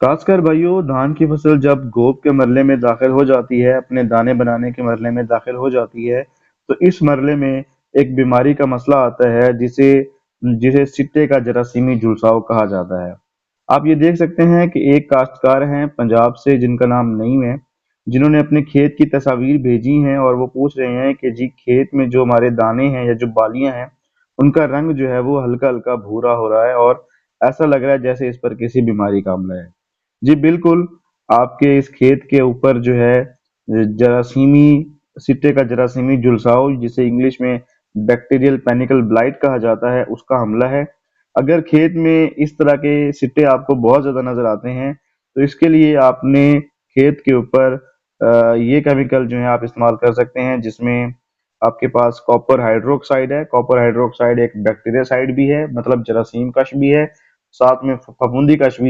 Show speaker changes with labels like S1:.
S1: खासकर भाइयों, धान की फसल जब गोब के मरले में दाखिल हो जाती है, अपने दाने बनाने के मरले में दाखिल हो जाती है, तो इस मरले में एक बीमारी का मसला आता है जिसे जिसे सिट्टे का जरासीमी झुलसाव कहा जाता है। आप ये देख सकते हैं कि एक काश्तकार हैं पंजाब से जिनका नाम नईम है, जिन्होंने अपने खेत की तस्वीर भेजी हैं और वो पूछ रहे हैं कि जी खेत में जो हमारे दाने हैं या जो बालियां हैं, उनका रंग जो है वो हल्का हल्का भूरा हो रहा है और ऐसा लग रहा है जैसे इस पर किसी बीमारी का हमला है। जी बिल्कुल, आपके इस खेत के ऊपर जो है जरासीमी सिट्टे का जरासीमी झुलसाव, जिसे इंग्लिश में बैक्टीरियल पेनिकल ब्लाइट कहा जाता है, उसका हमला है। अगर खेत में इस तरह के सिट्टे आपको बहुत ज्यादा नजर आते हैं, तो इसके लिए आपने खेत के ऊपर ये केमिकल जो है आप इस्तेमाल कर सकते हैं, जिसमें आपके पास कॉपर हाइड्रोक्साइड है। कॉपर हाइड्रोक्साइड एक बैक्टीरियासाइड भी है, मतलब जरासीम कश भी है, साथ में फफूंदी कश भी